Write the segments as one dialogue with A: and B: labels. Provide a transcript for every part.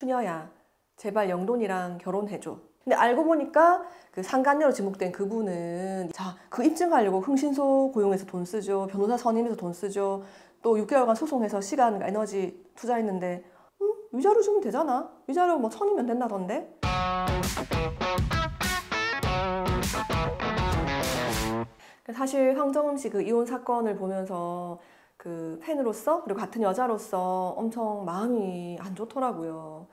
A: 추녀야, 제발 영돈이랑 결혼해줘. 근데 알고 보니까 그 상간녀로 지목된 그분은 그 입증하려고 흥신소 고용해서 돈 쓰죠. 변호사 선임해서 돈 쓰죠. 또 6개월간 소송해서 시간과 에너지 투자했는데 위자료 주면 되잖아. 위자료 뭐 1000이면 된다던데. 사실 황정음 씨 그 이혼 사건을 보면서 그 팬으로서 그리고 같은 여자로서 엄청 마음이 안 좋더라고요.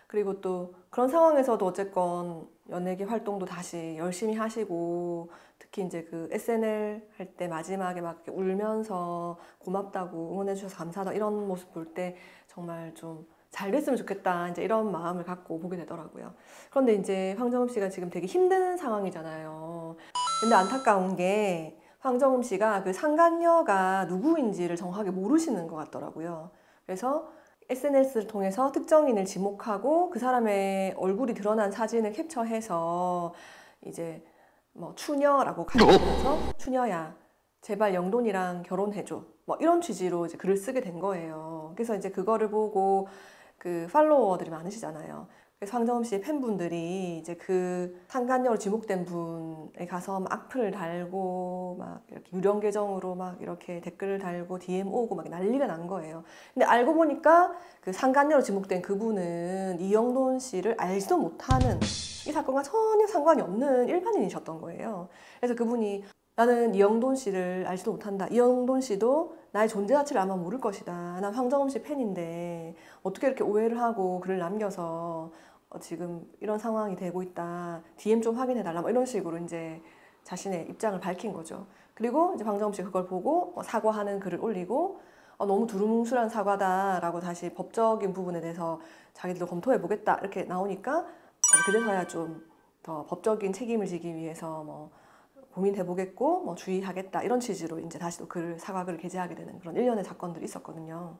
A: 그리고 또 그런 상황에서도 어쨌건 연예계 활동도 다시 열심히 하시고, 특히 이제 그 SNL 할 때 마지막에 막 이렇게 울면서 고맙다고 응원해 주셔서 감사하다 이런 모습 볼 때 정말 좀 잘 됐으면 좋겠다 이제 이런 마음을 갖고 보게 되더라고요. 그런데 이제 황정음 씨가 지금 되게 힘든 상황이잖아요. 근데 안타까운 게 황정음 씨가 그 상간녀가 누구인지를 정확하게 모르시는 것 같더라고요. 그래서 SNS를 통해서 특정인을 지목하고 그 사람의 얼굴이 드러난 사진을 캡처해서 이제 뭐 추녀라고 가리키면서 추녀야, 제발 영돈이랑 결혼해줘. 뭐 이런 취지로 이제 글을 쓰게 된 거예요. 그래서 이제 그거를 보고 그 팔로워들이 많으시잖아요. 그래서 황정음 씨의 팬분들이 이제 그 상간녀로 지목된 분에 가서 막 악플을 달고 막 이렇게 유령 계정으로 막 이렇게 댓글을 달고 DM 오고 막 난리가 난 거예요. 근데 알고 보니까 그 상간녀로 지목된 그분은 이영돈 씨를 알지도 못하는, 이 사건과 전혀 상관이 없는 일반인이셨던 거예요. 그래서 그분이 나는 이영돈 씨를 알지도 못한다. 이영돈 씨도 나의 존재 자체를 아마 모를 것이다. 난 황정음 씨 팬인데 어떻게 이렇게 오해를 하고 글을 남겨서 지금 이런 상황이 되고 있다. DM 좀 확인해달라. 뭐 이런 식으로 이제 자신의 입장을 밝힌 거죠. 그리고 이제 황정음 씨가 그걸 보고 사과하는 글을 올리고 너무 두루뭉술한 사과다라고 다시 법적인 부분에 대해서 자기들도 검토해보겠다 이렇게 나오니까 그제서야 좀 더 법적인 책임을 지기 위해서 뭐 고민해보겠고 뭐 주의하겠다 이런 취지로 이제 다시 또 사과글을 게재하게 되는 그런 일련의 사건들이 있었거든요.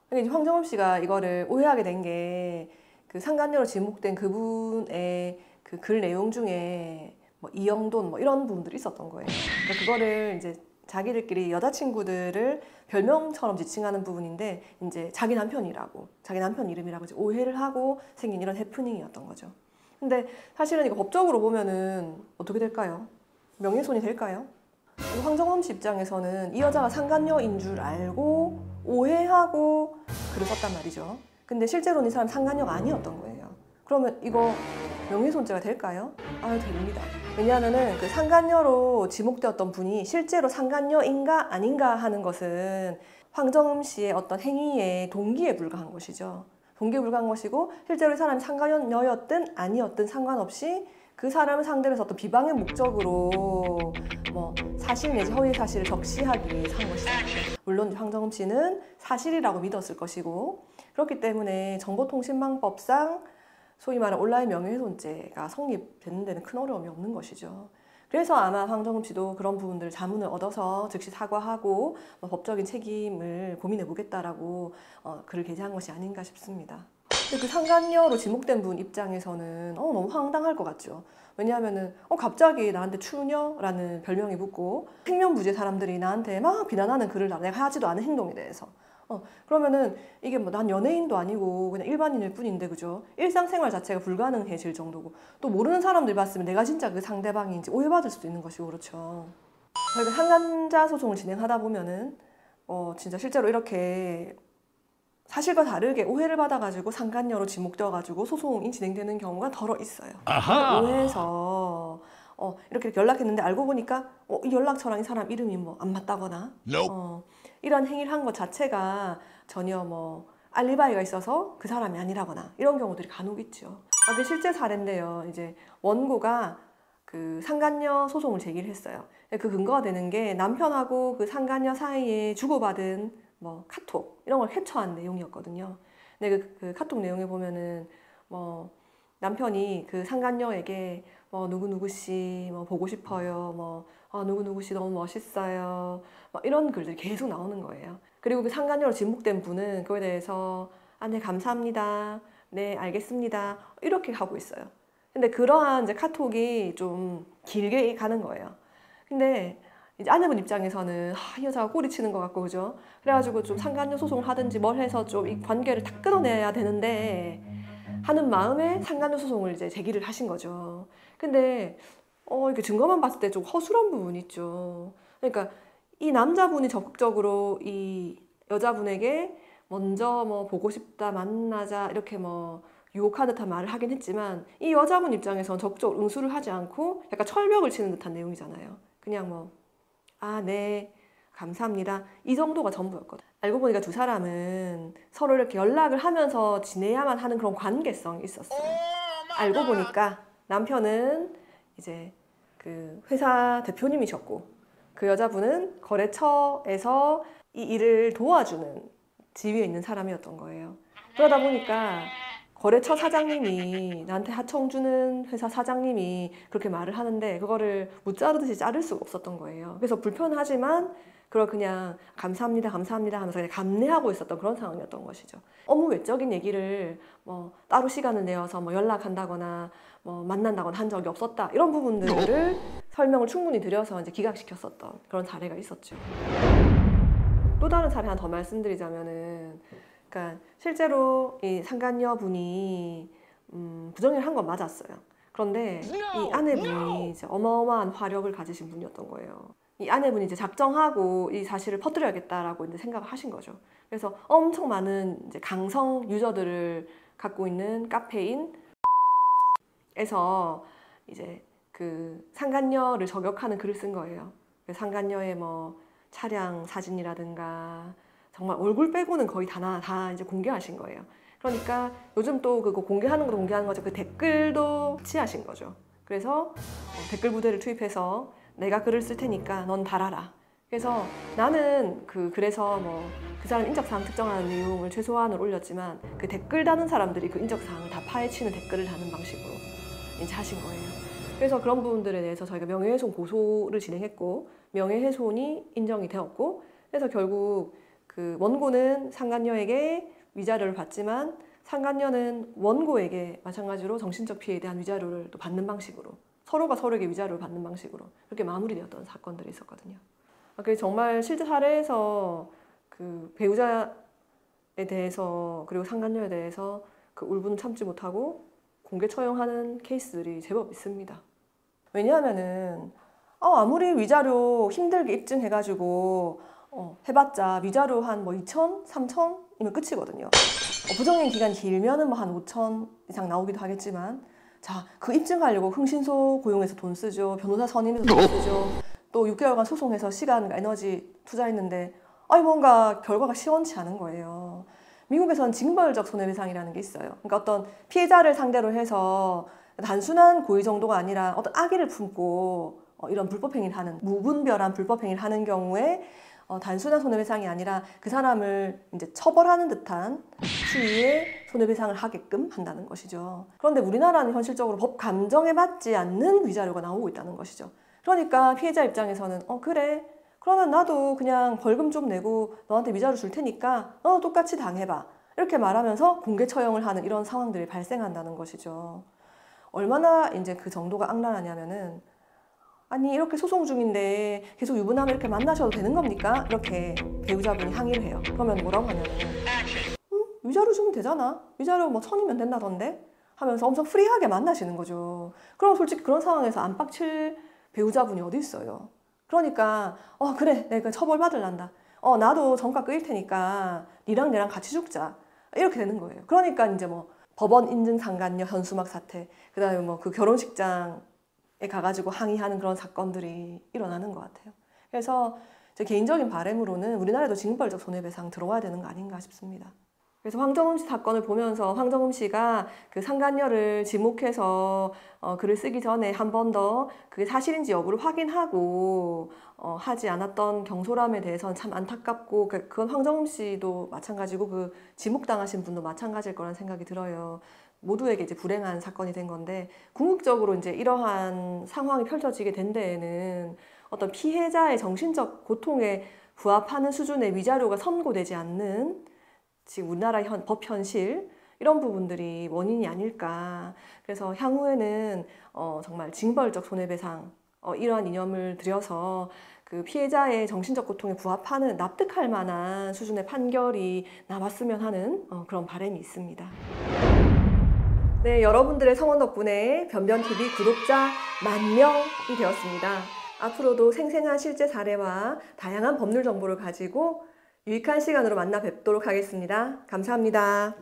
A: 근데 이제 황정음 씨가 이거를 오해하게 된 게 그 상간녀로 지목된 그분의 그 글 내용 중에 뭐 이영돈 뭐 이런 부분들이 있었던 거예요. 그러니까 그거를 이제 자기들끼리 여자친구들을 별명처럼 지칭하는 부분인데 이제 자기 남편이라고, 자기 남편 이름이라고 이제 오해를 하고 생긴 이런 해프닝이었던 거죠. 근데 사실은 이거 법적으로 보면은 어떻게 될까요? 명예훼손이 될까요? 황정음 씨 입장에서는 이 여자가 상간녀인 줄 알고 오해하고 글을 썼단 말이죠. 근데 실제로는 이 사람 상간녀가 아니었던 거예요. 그러면 이거 명예훼손죄가 될까요? 됩니다. 왜냐하면은 그 상간녀로 지목되었던 분이 실제로 상간녀인가 아닌가 하는 것은 황정음 씨의 어떤 행위의 동기에 불과한 것이죠. 동기에 불과한 것이고, 실제로 이 사람이 상간녀였든 아니었든 상관없이 그 사람을 상대로 해서 어떤 비방의 목적으로 뭐 사실 내지 허위 사실을 적시하기 위해서 한 것이죠. 물론 황정음 씨는 사실이라고 믿었을 것이고, 그렇기 때문에 정보통신망법상 소위 말하는 온라인 명예훼손죄가 성립되는 데는 큰 어려움이 없는 것이죠. 그래서 아마 황정음 씨도 그런 부분들 자문을 얻어서 즉시 사과하고 법적인 책임을 고민해 보겠다라고 글을 게재한 것이 아닌가 싶습니다. 근데 그 상간녀로 지목된 분 입장에서는 너무 황당할 것 같죠. 왜냐하면은 갑자기 나한테 추녀라는 별명이 붙고 생면부지의 사람들이 나한테 막 비난하는 글을 내가 하지도 않은 행동에 대해서 그러면은 이게 뭐 난 연예인도 아니고 그냥 일반인일 뿐인데, 그죠? 일상생활 자체가 불가능해질 정도고, 또 모르는 사람들이 봤으면 내가 진짜 그 상대방인지 오해받을 수도 있는 것이고, 그렇죠. 저희가 상간자 소송을 진행하다 보면은 진짜 실제로 이렇게 사실과 다르게 오해를 받아가지고 상간녀로 지목되어가지고 소송이 진행되는 경우가 더러 있어요. 오해해서 이렇게 연락했는데 알고 보니까 이 연락처랑 이 사람 이름이 뭐 안 맞다거나 이런 행위를 한 것 자체가 전혀 뭐 알리바이가 있어서 그 사람이 아니라거나 이런 경우들이 간혹 있죠. 그게 실제 사례인데요. 이제 원고가 그 상간녀 소송을 제기를 했어요. 그 근거가 되는 게 남편하고 그 상간녀 사이에 주고받은 뭐 카톡 이런 걸 캡처한 내용이었거든요. 근데 그 카톡 내용에 보면은 뭐 남편이 그 상간녀에게 뭐 누구누구씨 뭐 보고 싶어요, 뭐 누구누구씨 너무 멋있어요, 뭐 이런 글들이 계속 나오는 거예요. 그리고 그 상간녀로 지목된 분은 그거에 대해서 네 감사합니다, 네 알겠습니다 이렇게 하고 있어요. 근데 그러한 이제 카톡이 좀 길게 가는 거예요. 근데 이제 아내분 입장에서는 이 여자가 꼬리치는 것 같고, 그죠? 그래가지고 좀 상간녀 소송을 하든지 뭘 해서 좀 이 관계를 다 끊어내야 되는데 하는 마음에 상간녀 소송을 이제 제기를 하신 거죠. 근데 이렇게 증거만 봤을 때 좀 허술한 부분이 있죠. 그러니까 이 남자분이 적극적으로 이 여자분에게 먼저 뭐 보고 싶다, 만나자 이렇게 뭐 유혹하는 듯한 말을 하긴 했지만 이 여자분 입장에선 적극적으로 응수를 하지 않고 약간 철벽을 치는 듯한 내용이잖아요. 그냥 뭐 아, 네, 감사합니다. 이 정도가 전부였거든. 알고 보니까 두 사람은 서로 이렇게 연락을 하면서 지내야만 하는 그런 관계성이 있었어요. 알고 보니까 남편은 이제 그 회사 대표님이셨고 그 여자분은 거래처에서 이 일을 도와주는 지위에 있는 사람이었던 거예요. 그러다 보니까 거래처 사장님이 나한테 하청 주는 회사 사장님이 그렇게 말을 하는데 그거를 못 자르듯이 자를 수가 없었던 거예요. 그래서 불편하지만 그걸 그냥 감사합니다, 감사합니다 하면서 그냥 감내하고 있었던 그런 상황이었던 것이죠. 업무 외적인 얘기를 뭐 따로 시간을 내어서 뭐 연락한다거나 뭐 만난다거나 한 적이 없었다 이런 부분들을 설명을 충분히 드려서 이제 기각시켰었던 그런 사례가 있었죠. 또 다른 사례 하나 더 말씀드리자면은, 그러니까 실제로 이 상간녀 분이 부정행위를 한 건 맞았어요. 그런데 이 아내분이 이제 어마어마한 화력을 가지신 분이었던 거예요. 이 아내분이 이제 작정하고 이 사실을 퍼뜨려야겠다라고 이제 생각을 하신 거죠. 그래서 엄청 많은 이제 강성 유저들을 갖고 있는 카페인 에서 이제 그 상간녀를 저격하는 글을 쓴 거예요. 상간녀의 뭐 차량 사진이라든가 정말 얼굴 빼고는 거의 다 이제 공개하신 거예요. 그러니까 요즘 또 그거 공개하는 것도 공개하는 거죠. 그 댓글도 취하신 거죠. 그래서 댓글 부대를 투입해서 내가 글을 쓸 테니까 넌 달아라. 그래서 나는 그래서 뭐 그 사람 인적사항 특정하는 내용을 최소한으로 올렸지만 그 댓글 다는 사람들이 그 인적사항을 다 파헤치는 댓글을 다는 방식으로 이제 하신 거예요. 그래서 그런 부분들에 대해서 저희가 명예훼손 고소를 진행했고 명예훼손이 인정이 되었고 그래서 결국 그 원고는 상간녀에게 위자료를 받지만 상간녀는 원고에게 마찬가지로 정신적 피해에 대한 위자료를 또 받는 방식으로 서로가 서로에게 위자료를 받는 방식으로 그렇게 마무리되었던 사건들이 있었거든요. 그래서 정말 실제 사례에서 그 배우자에 대해서 그리고 상간녀에 대해서 그 울분을 참지 못하고 공개 처형하는 케이스들이 제법 있습니다. 왜냐하면은 아무리 위자료 힘들게 입증해가지고 해봤자 위자료 한 뭐 2천, 3천이면 끝이거든요. 부정행위 기간이 길면은 뭐 한 5천 이상 나오기도 하겠지만 자, 그 입증하려고 흥신소 고용해서 돈 쓰죠. 변호사 선임해서 돈 쓰죠. 또 6개월간 소송해서 시간과 에너지 투자했는데 뭔가 결과가 시원치 않은 거예요. 미국에서는 징벌적 손해배상이라는 게 있어요. 그러니까 어떤 피해자를 상대로 해서 단순한 고의 정도가 아니라 어떤 악의를 품고 이런 불법행위를 하는 무분별한 불법행위를 하는 경우에 단순한 손해배상이 아니라 그 사람을 이제 처벌하는 듯한 추이의 손해배상을 하게끔 한다는 것이죠. 그런데 우리나라는 현실적으로 법 감정에 맞지 않는 위자료가 나오고 있다는 것이죠. 그러니까 피해자 입장에서는 그래, 그러면 나도 그냥 벌금 좀 내고 너한테 위자료 줄 테니까 너 똑같이 당해봐. 이렇게 말하면서 공개 처형을 하는 이런 상황들이 발생한다는 것이죠. 얼마나 이제 그 정도가 악랄하냐면은 아니 이렇게 소송 중인데 계속 유부남을 이렇게 만나셔도 되는 겁니까? 이렇게 배우자분이 항의를 해요. 그러면 뭐라고 하냐면은 위자료 주면 되잖아. 위자료 뭐 1,000이면 된다던데? 하면서 엄청 프리하게 만나시는 거죠. 그럼 솔직히 그런 상황에서 안 빡칠 배우자분이 어디 있어요. 그러니까 그래 내가 처벌받을란다. 나도 정가 끄일 테니까 니랑 내랑 같이 죽자. 이렇게 되는 거예요. 그러니까 이제 뭐 법원 인증 상간녀 현수막 사태, 그 다음에 뭐 그 결혼식장에 가가지고 항의하는 그런 사건들이 일어나는 것 같아요. 그래서 제 개인적인 바람으로는 우리나라에도 징벌적 손해배상 들어와야 되는 거 아닌가 싶습니다. 그래서 황정음 씨 사건을 보면서 황정음 씨가 그 상간녀를 지목해서 글을 쓰기 전에 한 번 더 그게 사실인지 여부를 확인하고 하지 않았던 경솔함에 대해서는 참 안타깝고 그건 황정음 씨도 마찬가지고 그 지목당하신 분도 마찬가지일 거란 생각이 들어요. 모두에게 이제 불행한 사건이 된 건데 궁극적으로 이제 이러한 상황이 펼쳐지게 된 데에는 어떤 피해자의 정신적 고통에 부합하는 수준의 위자료가 선고되지 않는 지금 우리나라 법 현실 이런 부분들이 원인이 아닐까. 그래서 향후에는 정말 징벌적 손해배상 이러한 이념을 들여서 그 피해자의 정신적 고통에 부합하는 납득할 만한 수준의 판결이 나왔으면 하는 그런 바람이 있습니다. 네, 여러분들의 성원 덕분에 변변TV 구독자 10,000명이 되었습니다. 앞으로도 생생한 실제 사례와 다양한 법률 정보를 가지고 유익한 시간으로 만나 뵙도록 하겠습니다. 감사합니다.